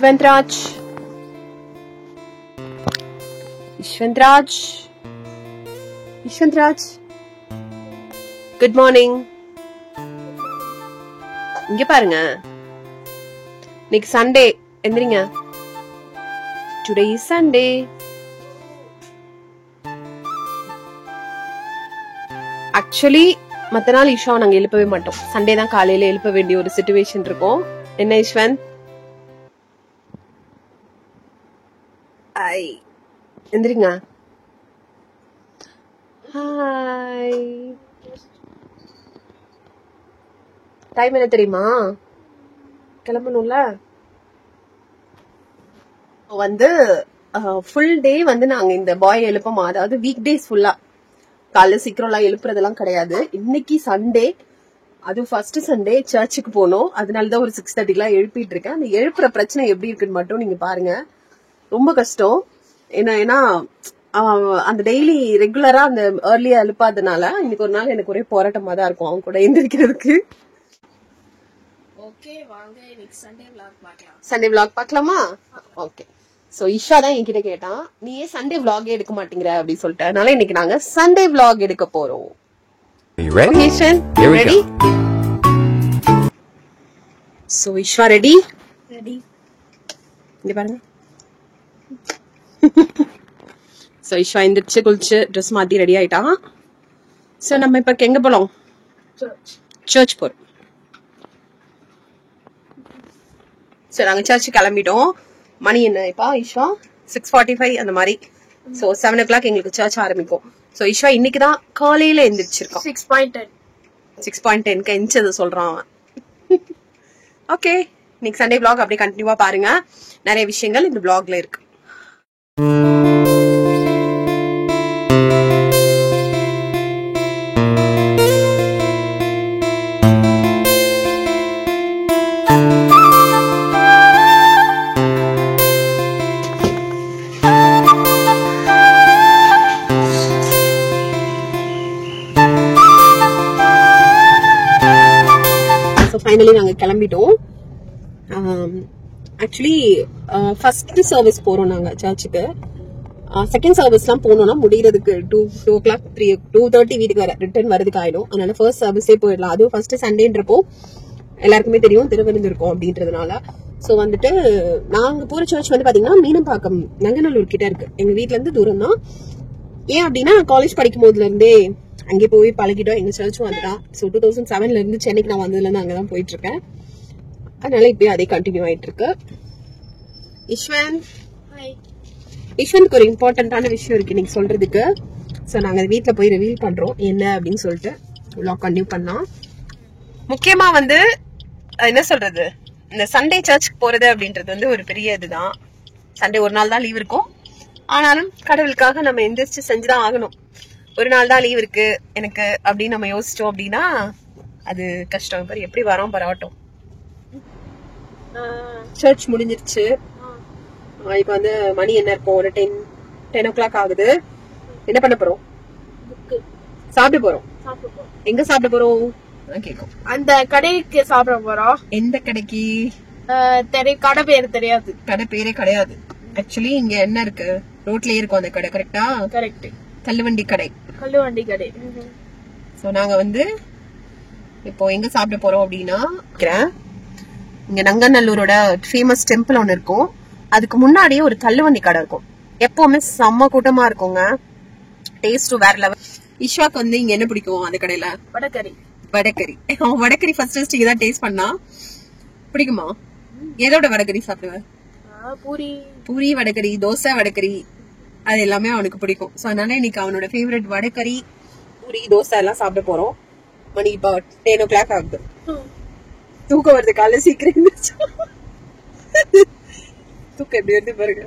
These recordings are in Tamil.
Yashwantraj. Yashwantraj. Yashwantraj. Good morning. இங்க பாருங்க. இன்னைக்கு சண்டே. எந்திரிங்க. Today is Sunday. Actually மத்த நாள் ஈஷா நாங்க எழுப்பவே மாட்டோம். சண்டே தான் காலையில எழுப்ப வேண்டிய ஒரு சிச்சுவேஷன் இருக்கும். என்ன ஈஸ்வன்? ஐ எந்திரிங்க. ஹாய். டைம் என்ன தெரியுமா? கிளம்பணும்ல. வந்து ஃபுல் டே வந்து நாங்க இந்த பாய் எழுப்போமா, அதாவது வீக் டேஸ் ஃபுல்லா காலைல சீக்கிரம்லாம் எழுப்புறதெல்லாம் கிடையாது. இன்னைக்கு சண்டே, அது ஃபர்ஸ்ட் சண்டே சர்ச்சுக்கு போனோம். அதனாலதான் ஒரு 6:30 எழுப்பிட்டு இருக்கேன். அந்த எழுப்புற பிரச்சனை எப்படி இருக்குன்னு மட்டும் நீங்க பாருங்க. ரொம்ப கஷ்டம். ஏன்னா அந்த டெய்லி ரெகுலரா அந்த ஏர்லியா எழுப்பாதனால இன்னைக்கு ஒரு நாள் எனக்கு ஒரே போராட்டமா தான் இருக்கும் அவங்க கூட எந்திரிக்கிறதுக்கு. ஓகே, வாங்க இன்னைக்கு சண்டே vlog பார்க்கலாம். சண்டே vlog பார்க்கலாமா? ஓகே. சோ ஈஷா தான் என்கிட்ட கேட்டான், நீ ஏன் சண்டே vlog எடுக்க மாட்டேங்கிற அப்படி சொல்லிட்டு. அதனால இன்னைக்கு நாங்க சண்டே vlog எடுக்க போறோம். You ready? Okay, Shan, Here we ready? go. So Ishwa ready? Ready. இங்க பாருங்க. சோ Ishwa எந்திரிச்சு குளிச்சு ட்ரெஸ் மாத்தி ரெடி ஆயிட்டான். சோ நம்ம இப்ப எங்க போலாம்? சர்ச் போறோம். சோ நாங்க சர்ச் கிளம்பிட்டோம். மணி என்ன இப்ப ஈஷா? 6:45 அந்த மாதிரி. சோ 7 o'clock எங்களுக்கு சர்ச் ஆரம்பிக்கும். சோ ஈஷா இன்னைக்குதான் காலையில எந்திரிச்சிருக்கான். 6.10. 6.10 எந்திரிச்சது சொல்றான் அவன். ஓகே, இன்னைக்கு சண்டே vlog அப்படியே கண்டினியூவா பாருங்க. நிறைய விஷயங்கள் இந்த vlogல இருக்கு. ஃபைனலி நாங்க கிளம்பிட்டோம். ஆக்சுவலி ஃபர்ஸ்ட் சர்வீஸ் போறோம் நாங்க சர்ச்சுக்கு. செகண்ட் சர்வீஸ்லாம் போனோம்னா முடிகிறதுக்கு 2 o'clock 2:30 வீட்டுக்கு வர ரிட்டர்ன் வரதுக்கு ஆயிடும். அதனால ஃபர்ஸ்ட் சர்வீஸே போயிடலாம். அதுவும் ஃபர்ஸ்ட் சண்டேன்றப்போ எல்லாருக்குமே தெரியும் திருவிருந்திருக்கும் அப்படின்றதுனால. ஸோ வந்துட்டு நாங்க போற சர்ச் வந்து பாத்தீங்கன்னா மீனம்பாக்கம் நங்கநல்லூர் கிட்ட இருக்கு. எங்க வீட்டுல இருந்து தூரம் தான். ஏன் அப்படின்னா காலேஜ் படிக்கும் போதுல இருந்தே அங்கே போய் பழகிட்டோம். எங்க சர்ச்சும் அதுதான். ஸோ 2007 இருந்து சென்னைக்கு நான் வந்ததுல இருந்து அங்கதான் போயிட்டு இருக்கேன். அதனால இப்பயும் அதே கண்டினியூ ஆயிட்டு இருக்கு. ஈஸ்வனுக்கு ஒரு இம்பார்ட்டன்டான விஷயம் இருக்கு இன்னைக்கு சொல்றதுக்கு. ஸோ நாங்க வீட்டுல போய் ரிவீல் பண்றோம் என்ன அப்படின்னு சொல்லிட்டு vlog கண்டினியூ பண்ணலாம். முக்கியமா வந்து என்ன சொல்றது, இந்த சண்டே சர்ச்சுக்கு போறது அப்படின்றது வந்து ஒரு பெரிய இதுதான். சண்டே ஒரு நாள் தான் லீவ் இருக்கும். ஆனாலும் கடவுளுக்காக நம்ம எந்திரிச்சு செஞ்சுதான் ஆகணும். ஒரு நாள் தான் லீவ் இருக்கு எனக்கு அப்படின்னு நம்ம யோசிச்சோம் அப்படின்னா அது கஷ்டம். பாரு எப்படி வரோம் பரவாட்டும். சர்ச் முடிஞ்சிருச்சு. இப்ப வந்து மணி என்ன இருக்கும், ஒரு 10 o'clock ஆகுது. என்ன பண்ண போறோம்? சாப்பிட போறோம். எங்க சாப்பிட போறோம் கேக்கும். அந்த கடைக்கு சாப்பிட போறோம். எந்த கடைக்கு? கடை பேர் தெரியாது. கடை பேரே கிடையாது. ஆக்சுவலி இங்க என்ன இருக்கு, ரோட்லயே இருக்கும் அந்த கடை. கரெக்டா? கரெக்ட். தள்ளுவண்டி கடை. கல்லுவண்டி கடை. சோ நாங்க வந்து இப்போ எங்க சாப்பிட போறோம் அப்படின்னா, இங்க நங்கநல்லூரோட ஃபேமஸ் டெம்பிள் ஒன்னு இருக்கும். அதுக்கு முன்னாடியே ஒரு தள்ளுவண்டி கடை இருக்கும். எப்பவுமே செம்ம கூட்டமா இருக்குங்க. டேஸ்ட் வேற லெவல். ஈஷாக்கு வந்து இங்க என்ன பிடிக்கும் அந்த கடையில? வடகறி. வடகறி. வடகறி ஃபர்ஸ்ட் இங்க தான் டேஸ்ட் பண்ணா. பிடிக்குமா? எதோட வடகறி சாப்பிடுவேன்? பூரி வடகறி, தோசை வடகறி, அது எல்லாமே அவனுக்கு பிடிக்கும். சோ அதனால இன்னைக்கு அவனோட ஃபேவரட் வடகறி, பூரி, தோசை எல்லாம் சாப்பிட போறோம். மணி இப்போ 10 o'clock ஆகுது. தூக்கம் வருது. காலைல சீக்கிரம் இருந்துச்சு. தூக்கம் எப்படி வருது பாருங்க.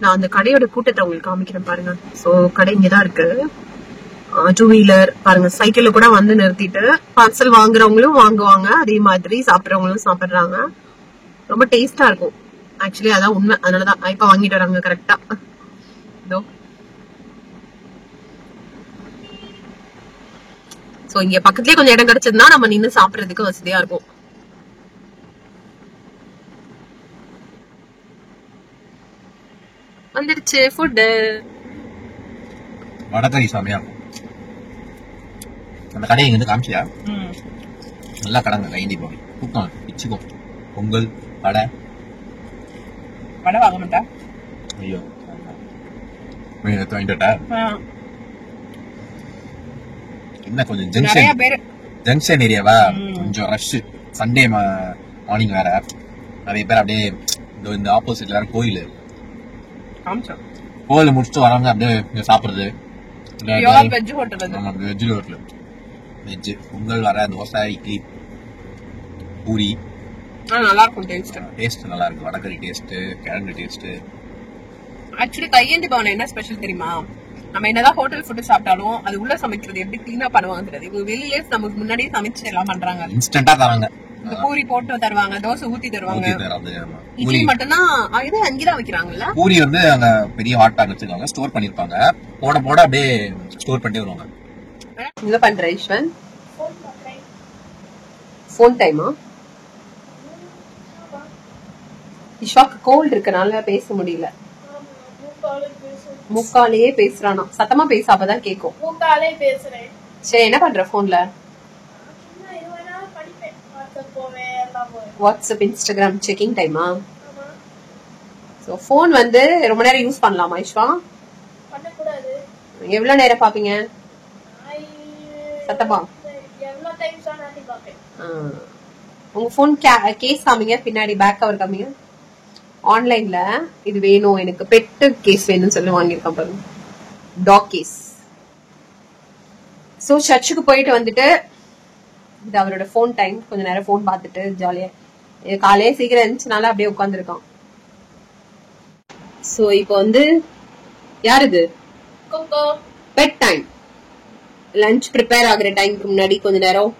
நான் அந்த கடையோட கூட்டத்தை உங்களுக்கு காமிக்கிறேன் பாருங்க. சோ கடை இங்கதான் இருக்கு. 2 வீலர் பாருங்க, சைக்கிள்ல கூட வந்து நிறுத்திட்டு பார்சல் வாங்குறவங்களும் வாங்குவாங்க, அதே மாதிரி சாப்பிடுறவங்களும் சாப்பிடுறாங்க. ரொம்ப டேஸ்டா இருக்கும். ஆக்சுவலி அதான் உண்மை. அதனாலதான் இப்ப வாங்கிட்டு வராங்க கரெக்டா. இதோ சோ இங்க பக்கத்துலயே கொஞ்சம் இடம் கிடைச்சதுன்னா நம்ம நின்னு சாப்பிடுறதுக்கு வசதியா இருக்கும். வந்துடுச்சு ஃபுட். வடக்கறி சாமியா அந்த கடையை இங்க காமிச்சியா? நல்லா கடைங்க கைண்டி போய் கூட்டம் பிச்சுக்கும். பொங்கல் வடை வாங்க மாட்டா. ஐயோ வாங்கிட்டா என்ன கொஞ்சம் ஜங்ஷன் ஏரியாவா கொஞ்சம் ரஷ். சண்டே மார்னிங் வேற நிறைய பேர் அப்படியே இந்த ஆப்போசிட்ல வேற கோயில் முடிச்சுட்டு வரவங்க அப்படியே சாப்பிடுறது. வெஜ் ஹோட்டல் வெஜ் பொங்கல் வர தோசை இட்லி பூரி நல்லா இருக்கும். டேஸ்ட் நல்லா இருக்கு. வடகறி டேஸ்ட் கிழங்கு டேஸ்ட். ஆக்சுவலி கையேந்தி பவன் என்ன ஸ்பெஷல் தெரியுமா? நம்ம என்னதான் ஹோட்டல் ஃபுட் சாப்பிட்டாலும் அது உள்ள சமைக்கிறது எப்படி கிளீனா பண்ணுவாங்க தெரியாது. இவங்க வெளியே நமக்கு முன்னாடியே சமைச்சு எல்லாம் பண்றாங்க. இன்ஸ்டன்டா தராங்க. இந்த பூரி போட்டு தருவாங்க, தோசை ஊத்தி தருவாங்க. இட்லி மட்டும்தான் இது அங்கேதான் வைக்கிறாங்கல்ல. பூரி வந்து அங்க பெரிய ஹாட் பேக் வச்சிருக்காங்க, ஸ்டோர் பண்ணிருப்பாங்க. போட போட அப்படியே ஸ்டோர் பண்ணிட்டு வருவாங்க. என்ன பண்ற ஈஸ்வன்? போன் டைமா? இஷ்வாக்கு கோல்ட் இருக்கனால பேச முடியல. முக்காலேயே பேசுறானா? சத்தமா பேச அப்பதான் கேக்கும். மூக்காலே பேசுறேன். சரி என்ன பண்ற போன்ல? வாட்ஸ்அப் இன்ஸ்டாகிராம் செக்கிங் டைமா? சோ போன் வந்து ரொம்ப நேரம் யூஸ் பண்ணலாமா இஷ்வா? பண்ணக்கூடாது. எவ்வளவு நேரம் பாப்பீங்க? சத்தமா எவ்வளவு டைம்ஸ் ஆனாட்டி பாப்பேன். உங்க போன் கேஸ் காமிங்க, பின்னாடி பேக் கவர் காமிங்க. ஆன்லைன்ல இது வேணும் எனக்கு பெட் கேஸ் வேணும்னு சொல்லி வாங்கியிருக்கேன் பாருங்க, டாக் கேஸ். சோ சர்ச்சுக்கு போயிட்டு வந்துட்டு இது அவரோட போன் டைம். கொஞ்ச நேரம் போன் பார்த்துட்டு ஜாலியா காலையே சீக்கிரம் இருந்துச்சுனால அப்படியே உட்காந்துருக்கான். சோ இப்போ வந்து யார் இது? Coco. Bed time. Lunch prepare ஆகுற டைமுக்கு முன்னாடி கொஞ்ச நேரம்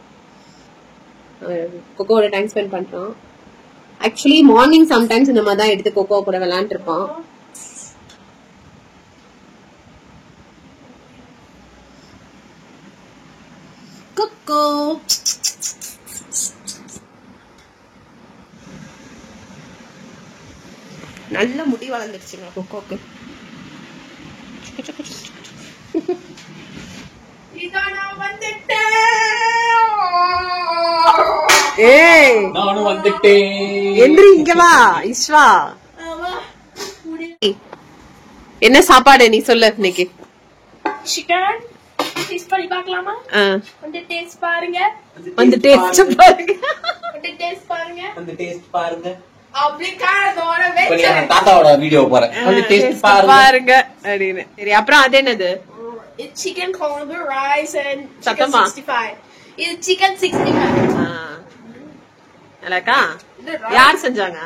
கொக்கோட டைம் ஸ்பெண்ட் பண்றான். ஆக்சுவலி மார்னிங் சம்டைம்ஸ் இந்த மாதிரி தான் எடுத்து கொக்கோ கூட விளையாண்டு இருப்பான். கொக்கோ நல்ல முடி வளர்ந்துருச்சுங்க கொக்கோக்கு. ஏய் நானும் வந்துட்டேன். எந்திரி இங்க வா இஸ்வா. என்ன சாப்பாடு நீ சொல்லு இன்னைக்கு? சிக்கன் டேஸ்ட் பண்ணி பார்க்கலாமா? வந்து டேஸ்ட் பாருங்க. வந்து டேஸ்ட் பாருங்க. வந்து டேஸ்ட் பாருங்க. வந்து டேஸ்ட் பாருங்க. அப்படியே காரத்தோட வெச்சு தாத்தாவோட வீடியோ போறேன். வந்து டேஸ்ட் பாருங்க அப்படின்னு. சரி அப்புறம் அது என்னது? It's chicken corned rice and chicken சத்தமா? 65. It's chicken 65. நல்லாக்கா? யார் செஞ்சாங்க?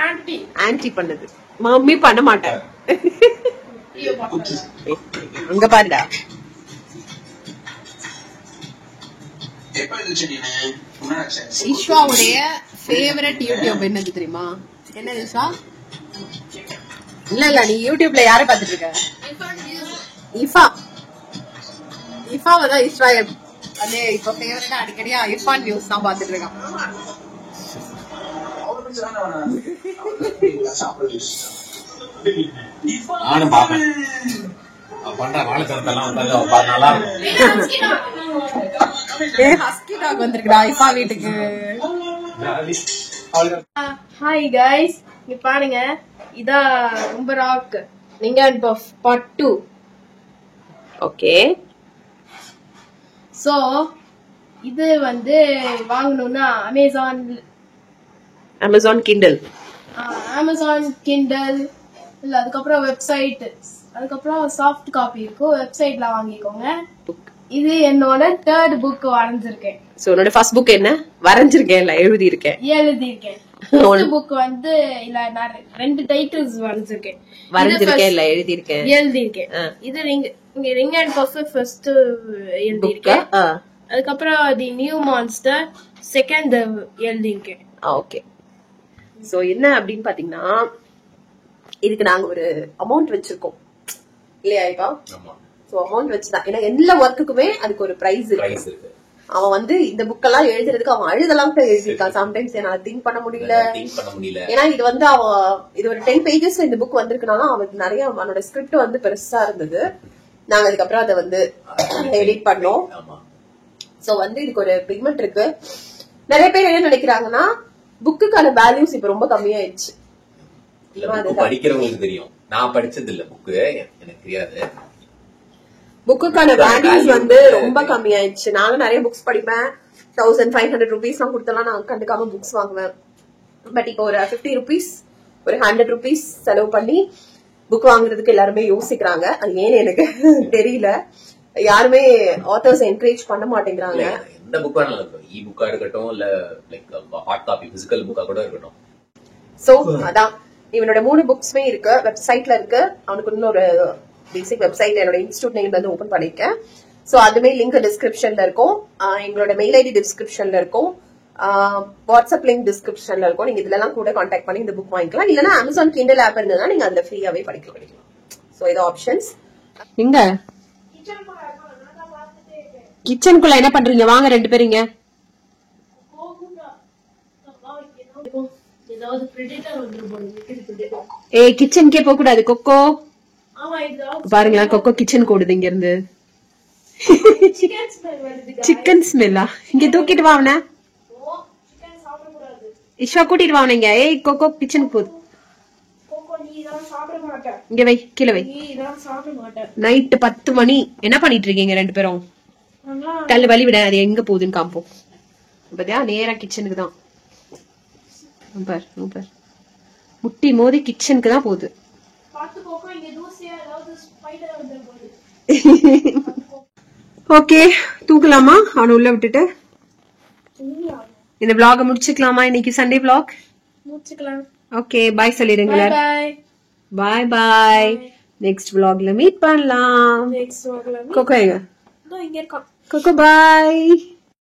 ஆண்டி. ஆன்டி பண்ணது. மம்மி பண்ண மாட்டேன். அங்க பாருடா. ஈஸ்வாவுடைய ஃபேவரட் யூடியூப் என்னது தெரியுமா? என்ன ஈஸ்வா? இல்ல நீ யூடியூப்ல யாரை பாத்துட்டு இருக்க? இஃபா. இஃபாவை தான் ஈஸ்வா அதே இப்ப ஃபேவரட்டா அடிக்கடியா இர்ஃபான் நியூஸ் தான் பாத்துட்டு இருக்கான். நானும் பாப்பேன். பண்ற வாழைத்தரத்தெல்லாம் நல்லா இருக்கும். ஹஸ்கி டாக் வந்திருக்குடா இஃபா வீட்டுக்கு. ஹாய் கைஸ், இங்க பாருங்க, இதா ரொம்ப ராக் நீங்க பார்ட் 2. ஓகே. சோ இது வந்து வாங்கணும்னா அமேசான் கிண்டல் இல்ல அதுக்கப்புறம் வெப்சைட், அதுக்கப்புறம் சாஃப்ட் காப்பி இருக்கும், வெப்சைட்ல வாங்கிக்கோங்க. இது என்னோட 3rd புக் வரைஞ்சிருக்கேன். சோ உன்னோட ஃபர்ஸ்ட் புக் என்ன? வரைஞ்சிருக்கேன் இல்ல எழுதியிருக்கேன்? ஃபர்ஸ்ட் புக் வந்து இல்ல நான் 2 டைட்டில்ஸ் வரைஞ்சிருக்கேன். வரைஞ்சிருக்கேன் இல்ல எழுதியிருக்கேன்? எழுதியிருக்கேன். இது ரிங் அண்ட் பஃப் ஃபர்ஸ்ட் எழுதியிருக்கேன். அதுக்கப்புறம் தி நியூ மான்ஸ்டர் செகண்ட் எழுதியிருக்கேன். ஓகே. சோ என்ன அப்படின்னு பாத்தீங்கன்னா இதுக்கு நாங்க ஒரு அமௌண்ட் வச்சிருக்கோம் இல்லையா இப்பா? சோ அமௌண்ட் வச்சுதான், ஏன்னா எல்லா ஒர்க்குக்குமே அதுக்கு ஒரு பிரைஸ் இருக்கு. அவன் வந்து இந்த புக் எல்லாம் எழுதுறதுக்கு அவன் அழுதெல்லாம் எழுதிருக்கான். சம்டைம்ஸ் என்னால திங்க் பண்ண முடியல. ஏன்னா இது வந்து இது ஒரு 10 pages இந்த புக் வந்திருக்கனாலும் அவனுக்கு நிறைய அவனோட ஸ்கிரிப்ட் வந்து பெருசா இருந்தது. நாங்க அதுக்கப்புறம் அதை வந்து எடிட் பண்ணோம். சோ வந்து இதுக்கு ஒரு பிக்மெண்ட் இருக்கு. நிறைய பேர் என்ன நினைக்கிறாங்கன்னா புக்குக்கான வேல்யூஸ் இப்ப ரொம்ப கம்மியாயிடுச்சு. படிக்கிறவங்களுக்கு தெரியும், நான் படிச்சது இல்ல புக்கு, எனக்கு தெரியாது. புக்குக்கான வேல்யூஸ் வந்து ரொம்ப கம்மியாயிடுச்சு. நானும் நிறைய புக்ஸ் படிப்பேன். 1500 rupees எல்லாம் கொடுத்தலாம் நான் கண்டுக்காம புக்ஸ் வாங்குவேன். பட் இப்போ ஒரு 50 rupees ஒரு 100 rupees செலவு பண்ணி புக் வாங்குறதுக்கு எல்லாருமே யோசிக்கிறாங்க. அது ஏன்னு எனக்கு தெரியல. யாருமே ஆத்தர்ஸ் என்கரேஜ் பண்ண மாட்டேங்கிறாங்க. எந்த புக்கா இருக்கட்டும், இ புக்கா இருக்கட்டும், இல்ல லைக் ஹார்ட் காப்பி பிசிக்கல் புக்கா கூட இருக்கட்டும். சோ அதான் இவனோட 3 புக்ஸ்மே இருக்கு, வெப்சைட்ல இருக்கு. அவனுக்கு இன்னொரு பேசிக் வெப்சைட் என்னோட இன்ஸ்டியூட் நேம்ல இருந்து ஓபன் பண்ணிருக்கேன். சோ அதுமே லிங்க் டிஸ்கிரிப்ஷன்ல இருக்கும். எங்களோட மெயில் ஐடி டிஸ்கிரிப்ஷன்ல இருக்கும். வாட்ஸ்அப் லிங்க் டிஸ்கிரிப்ஷன்ல இருக்கும். நீங்க இதுல எல்லாம் கூட கான்டாக்ட் பண்ணி இந்த புக் வாங்கிக்கலாம். இல்லனா அமேசான் கிண்டல் ஆப் இருந்ததுன்னா நீங்க அதுல ஃப்ரீயாவே படிக்கலாம். சோ இது ஆப்ஷன்ஸ். இங்க கிச்சனுக்குள்ள என்ன பண்றீங்க? வாங்க 2 பேருங்க. ஏய் கிச்சனுக்கே போக கூடாது கொக்கோ. பாருங்களா கொக்கோ கிச்சன் ஓடுது இங்க இருந்து. சிக்கன் ஸ்மெல்லா? இங்க தூக்கிட்டு வா அவன. இஷா கூட்டிட்டு வா அவன. ஏய் கொக்கோ கிச்சனுக்கு போகுது. இங்க வை, கீழே வை. நைட்டு 10 மணி. என்ன பண்ணிட்டு இருக்கீங்க 2 பேரும்? கல்லு வலி விட அது எங்க போகுதுன்னு காப்போம். பாத்தியா நேரா கிச்சனுக்கு தான். முட்டி மோதி கிச்சனுக்கு தான் போகுது. ஓகே தூக்கலாமா? அவனை உள்ள விட்டுட்டு இந்த vlog முடிச்சுக்கலாமா? இன்னைக்கு சண்டே vlog முடிச்சுக்கலாம். ஓகே பாய் சொல்லிடுங்க. பாய் பாய். நெக்ஸ்ட் vlogல மீட் பண்ணலாம். கொக்கோ எங்க? கொக்கோ பாய்.